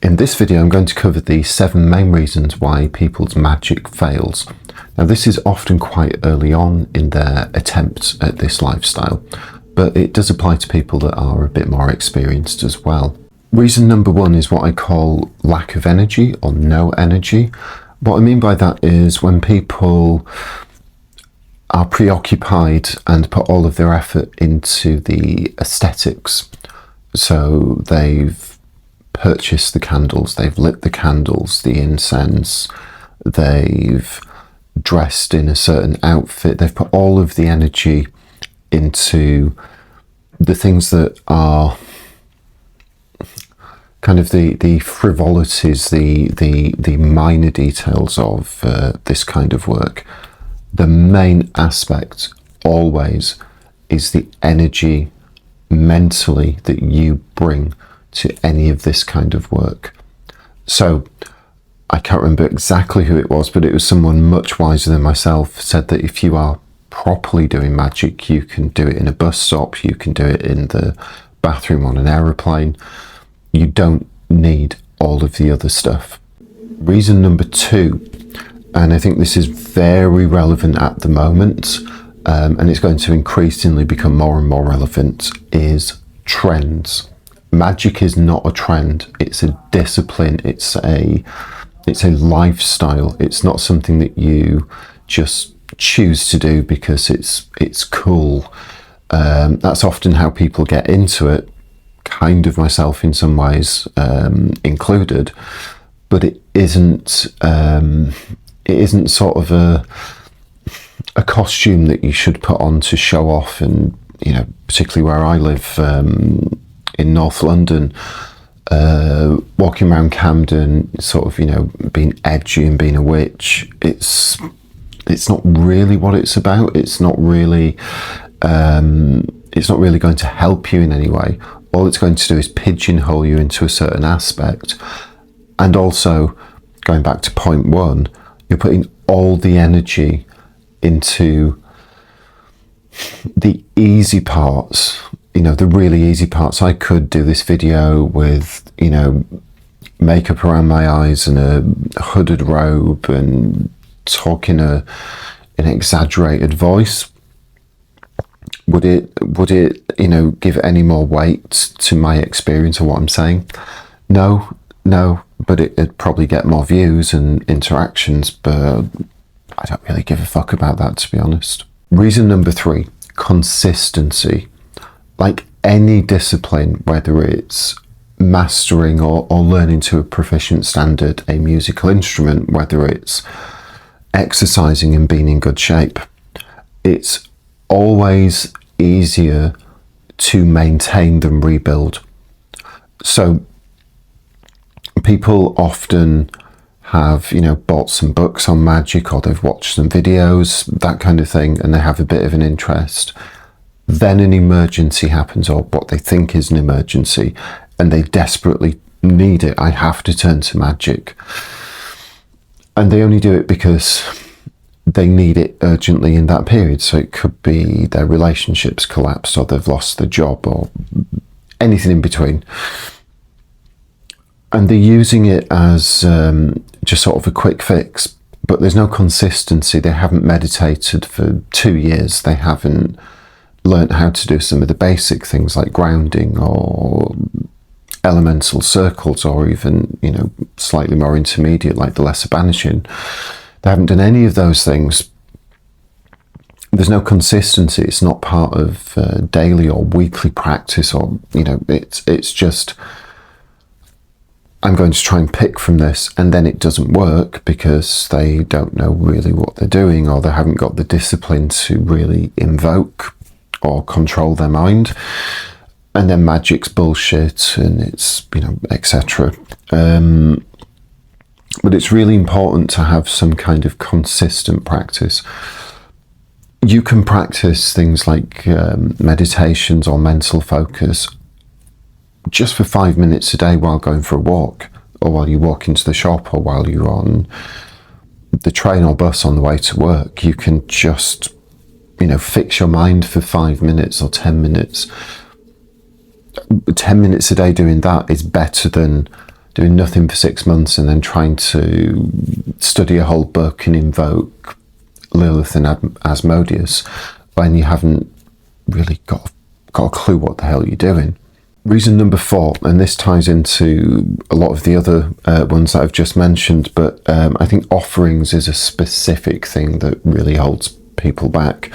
In this video, I'm going to cover the 7 main reasons why people's magic fails. Now, this is often quite early on in their attempts at this lifestyle, but it does apply to people that are a bit more experienced as well. Reason number 1 is what I call lack of energy or no energy. What I mean by that is when people are preoccupied and put all of their effort into the aesthetics. So they've purchased the candles, they've lit the candles, the incense, they've dressed in a certain outfit, they've put all of the energy into the things that are kind of the frivolities, the minor details of this kind of work. The main aspect always is the energy mentally that you bring to any of this kind of work. So I can't remember exactly who it was, but it was someone much wiser than myself said that if you are properly doing magic, you can do it in a bus stop, you can do it in the bathroom on an aeroplane. You don't need all of the other stuff. Reason number 2, and I think this is very relevant at the moment, and it's going to increasingly become more and more relevant, is trends. Magic is not a trend, it's a discipline, it's a lifestyle. It's not something that you just choose to do because it's cool. That's often how people get into it, kind of myself in some ways included, but it isn't sort of a costume that you should put on to show off. And particularly where I live, in North London, walking around Camden, sort of, being edgy and being a witch, it's not really what it's about. It's not really going to help you in any way. All it's going to do is pigeonhole you into a certain aspect. And also, going back to point 1, you're putting all the energy into the easy parts, the really easy parts. I could do this video with, makeup around my eyes and a hooded robe and talk in an exaggerated voice. Would it, give any more weight to my experience of what I'm saying? No, but it'd probably get more views and interactions, but I don't really give a fuck about that, to be honest. Reason number 3, consistency. Like any discipline, whether it's mastering or learning to a proficient standard a musical instrument, whether it's exercising and being in good shape, it's always easier to maintain than rebuild. So people often have, bought some books on magic, or they've watched some videos, that kind of thing, and they have a bit of an interest. Then an emergency happens, or what they think is an emergency, and they desperately need it. I have to turn to magic. And they only do it because they need it urgently in that period. So it could be their relationships collapsed, or they've lost their job, or anything in between. And they're using it as just sort of a quick fix, but there's no consistency. They haven't meditated for 2 years. They haven't learned how to do some of the basic things like grounding or elemental circles, or even, slightly more intermediate like the lesser banishing. They haven't done any of those things. There's no consistency. It's not part of daily or weekly practice, or, it's just, I'm going to try and pick from this, and then it doesn't work because they don't know really what they're doing, or they haven't got the discipline to really invoke or control their mind. And then magic's bullshit, and it's, etc. But it's really important to have some kind of consistent practice. You can practice things like meditations or mental focus just for 5 minutes a day while going for a walk, or while you walk into the shop, or while you're on the train or bus on the way to work. You can just, fix your mind for 5 minutes or 10 minutes. 10 minutes a day doing that is better than doing nothing for 6 months and then trying to study a whole book and invoke Lilith and Asmodeus when you haven't really got a clue what the hell you're doing. Reason number 4, and this ties into a lot of the other ones that I've just mentioned, but I think offerings is a specific thing that really holds people back.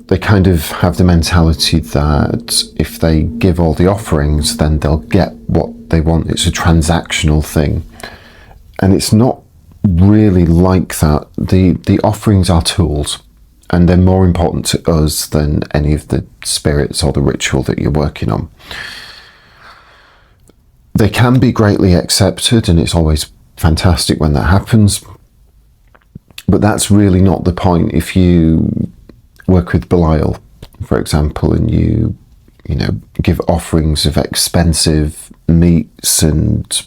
They kind of have the mentality that if they give all the offerings, then they'll get what they want. It's a transactional thing. And it's not really like that. The offerings are tools, and they're more important to us than any of the spirits or the ritual that you're working on. They can be greatly accepted, and it's always fantastic when that happens. But that's really not the point. If you work with Belial, for example, and you give offerings of expensive meats and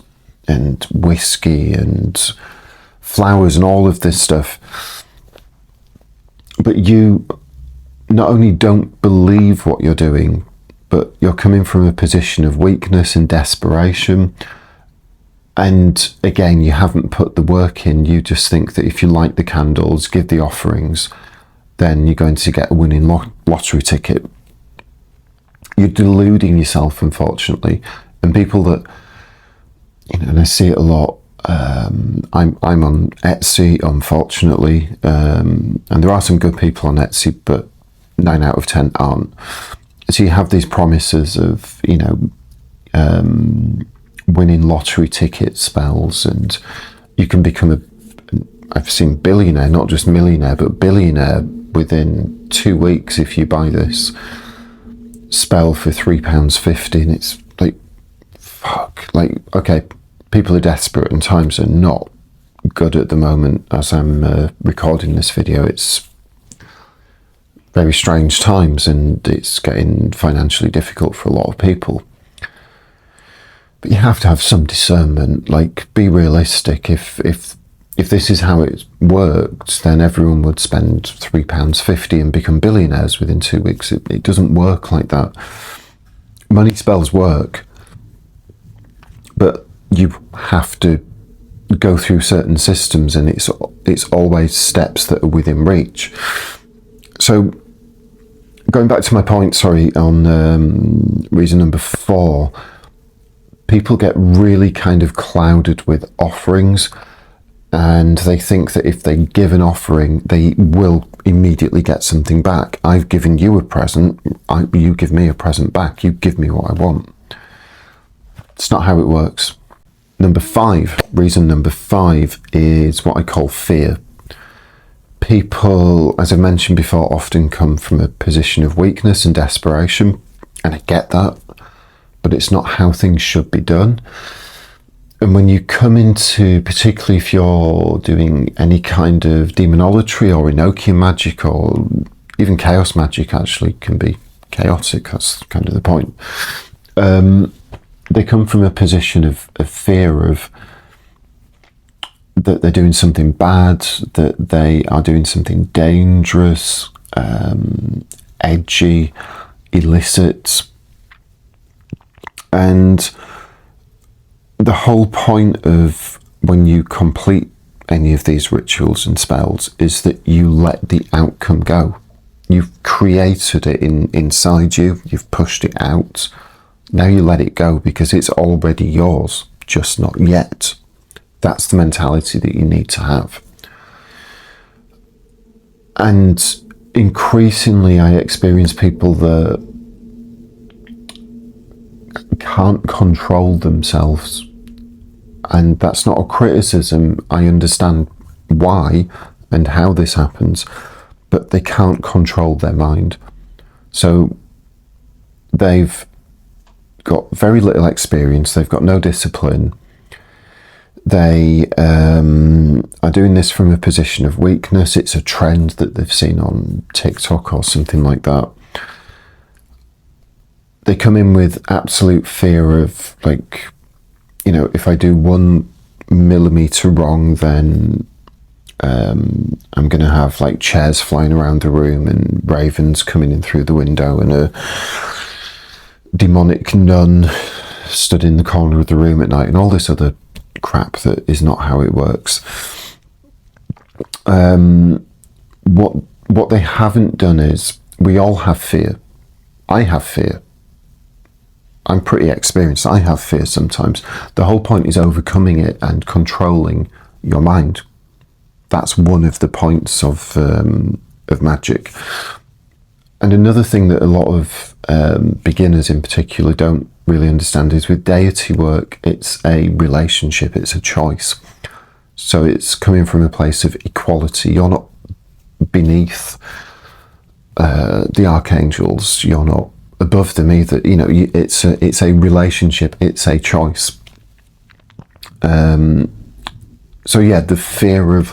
whiskey and flowers and all of this stuff, but you not only don't believe what you're doing, but you're coming from a position of weakness and desperation. And again, you haven't put the work in. You just think that if you light the candles, give the offerings, then you're going to get a winning lottery ticket. You're deluding yourself, unfortunately. And people that, and I see it a lot, I'm on Etsy, unfortunately, and there are some good people on Etsy, but 9 out of 10 aren't. So you have these promises of, winning lottery ticket spells, and you can become I've seen billionaire, not just millionaire, but billionaire within 2 weeks if you buy this spell for £3.50, and it's like, fuck, like, okay, people are desperate and times are not good at the moment. As I'm recording this video, it's very strange times and it's getting financially difficult for a lot of people. But you have to have some discernment, like, be realistic. If this is how it worked, then everyone would spend £3.50 and become billionaires within 2 weeks. It doesn't work like that. Money spells work, but you have to go through certain systems, and it's always steps that are within reach. So, going back to my point, on reason number 4, people get really kind of clouded with offerings, and they think that if they give an offering, they will immediately get something back. I've given you a present, you give me a present back, you give me what I want. It's not how it works. Reason number 5 is what I call fear. People, as I mentioned before, often come from a position of weakness and desperation, and I get that, but it's not how things should be done. And when you come into, particularly if you're doing any kind of demonolatry or Enochian magic, or even chaos magic actually can be chaotic, that's kind of the point. They come from a position of fear of that they're doing something bad, that they are doing something dangerous, edgy, illicit. And the whole point of when you complete any of these rituals and spells is that you let the outcome go. You've created it inside you, you've pushed it out. Now you let it go because it's already yours, just not yet. That's the mentality that you need to have. And increasingly I experience people that can't control themselves. And that's not a criticism. I understand why and how this happens, but they can't control their mind. So they've got very little experience, they've got no discipline, they are doing this from a position of weakness. It's a trend that they've seen on TikTok or something like that. They come in with absolute fear of, like, if I do 1 millimeter wrong, then I'm going to have like chairs flying around the room and ravens coming in through the window and a demonic nun stood in the corner of the room at night, and all this other crap that is not how it works. What they haven't done is, we all have fear. I have fear. I'm pretty experienced. I have fear sometimes. The whole point is overcoming it and controlling your mind. That's one of the points of Magick. And another thing that a lot of beginners in particular don't really understand is, with deity work, it's a relationship, it's a choice. So it's coming from a place of equality. You're not beneath the archangels, you're not above them either. You know, it's a relationship, it's a choice. So yeah, the fear of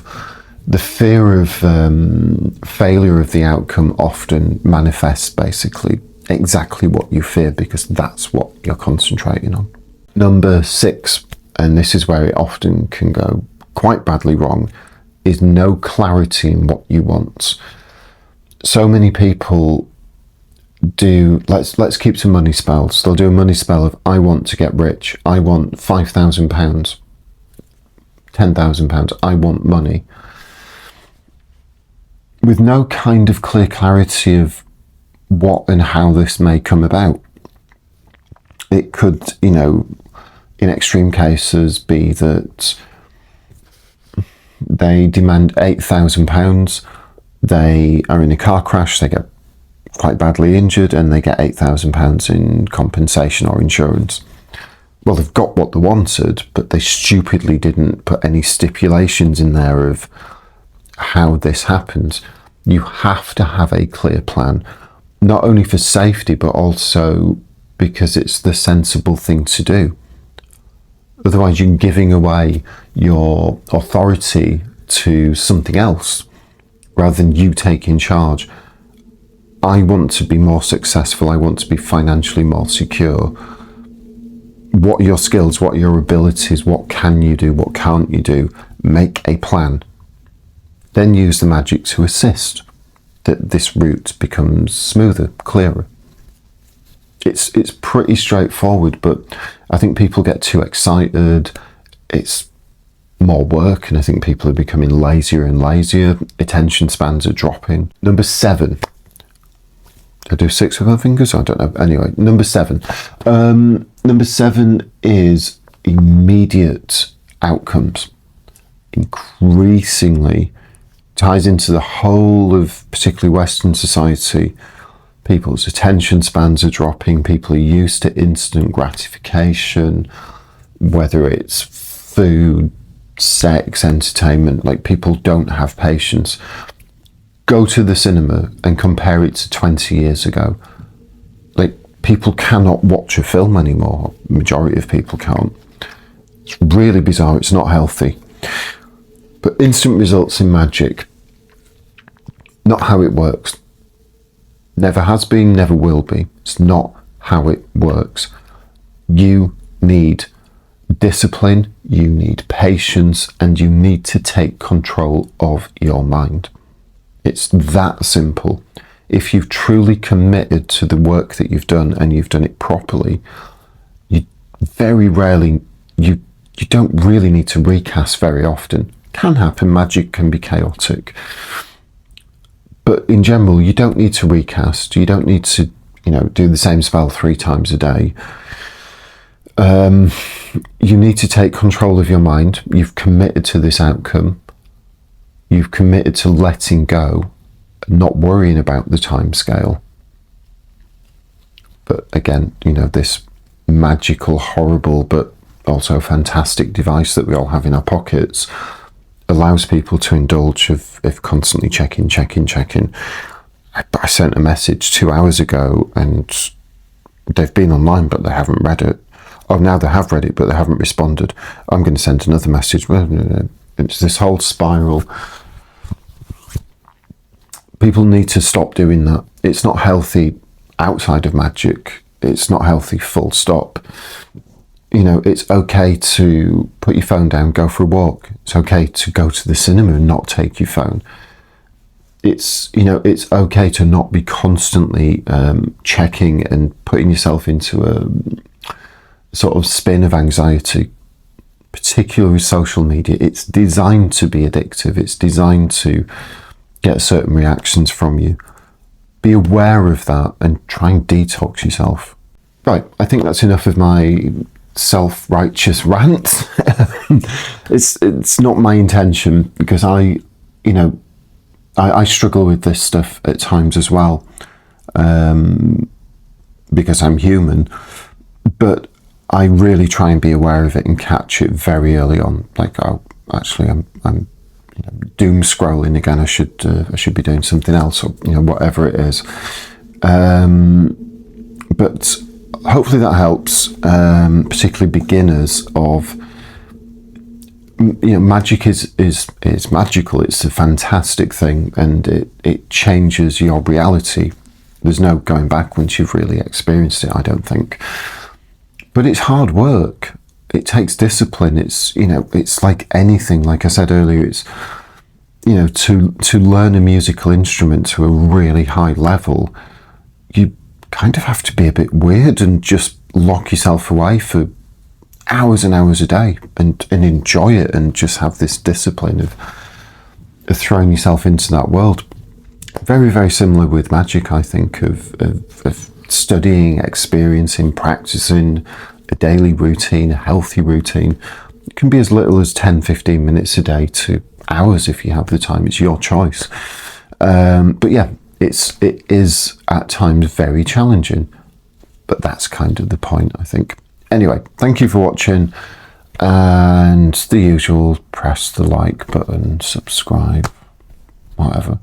failure of the outcome often manifests basically exactly what you fear, because that's what you're concentrating on. Number 6, and this is where it often can go quite badly wrong, is no clarity in what you want. So many people do, let's keep some money spells. They'll do a money spell of, I want to get rich, I want £5,000, £10,000, I want money, with no kind of clear clarity of what and how this may come about. It could, you know, in extreme cases be that they demand £8,000, they are in a car crash, they get quite badly injured, and they get £8,000 in compensation or insurance. Well, they've got what they wanted, but they stupidly didn't put any stipulations in there of how this happens. You have to have a clear plan, not only for safety, but also because it's the sensible thing to do. Otherwise, you're giving away your authority to something else rather than you taking charge. I want to be more successful. I want to be financially more secure. What are your skills? What are your abilities? What can you do? What can't you do? Make a plan. Then use the magic to assist that this route becomes smoother, clearer. It's pretty straightforward, but I think people get too excited. It's more work, and I think people are becoming lazier and lazier. Attention spans are dropping. Number 7. Did I do 6 with my fingers? I don't know. Anyway, number 7. Number 7 is immediate outcomes. Increasingly ties into the whole of particularly Western society. People's attention spans are dropping. People are used to instant gratification, whether it's food, sex, entertainment. Like, people don't have patience. Go to the cinema and compare it to 20 years ago. Like, people cannot watch a film anymore. Majority of people can't. It's really bizarre. It's not healthy. But instant results in Magick, not how it works. Never has been, never will be. It's not how it works. You need discipline, you need patience, and you need to take control of your mind. It's that simple. If you've truly committed to the work that you've done and you've done it properly, you very rarely, you don't really need to recast very often. Can happen, magic can be chaotic. But in general, you don't need to recast. You don't need to, do the same spell 3 times a day. You need to take control of your mind. You've committed to this outcome. You've committed to letting go, not worrying about the time scale. But again, this magical, horrible, but also fantastic device that we all have in our pockets allows people to indulge of constantly checking. I sent a message 2 hours ago and they've been online, but they haven't read it. Oh, now they have read it, but they haven't responded. I'm going to send another message. It's this whole spiral. People need to stop doing that. It's not healthy outside of Magick. It's not healthy, full stop. It's okay to put your phone down, go for a walk. It's okay to go to the cinema and not take your phone. It's okay to not be constantly checking and putting yourself into sort of spin of anxiety, particularly with social media. It's designed to be addictive. It's designed to get certain reactions from you. Be aware of that and try and detox yourself. Right, I think that's enough of my self-righteous rant. It's not my intention, because I struggle with this stuff at times as well, because I'm human. But I really try and be aware of it and catch it very early on. Like, oh, actually, I'm doom scrolling again. I should be doing something else, or whatever it is. But hopefully that helps, particularly beginners. Of Magick is magical. It's a fantastic thing, and it changes your reality. There's no going back once you've really experienced it, I don't think. But it's hard work. It takes discipline. It's like anything. Like I said earlier, it's to learn a musical instrument to a really high level, you kind of have to be a bit weird and just lock yourself away for hours and hours a day and enjoy it, and just have this discipline of throwing yourself into that world. Very, very similar with Magick, I think, of studying, experiencing, practicing a daily routine, a healthy routine. It can be as little as 10-15 minutes a day to hours if you have the time. It's your choice. But yeah, it is at times very challenging, but that's kind of the point, I think. Anyway, thank you for watching, and the usual, press the like button, subscribe, whatever.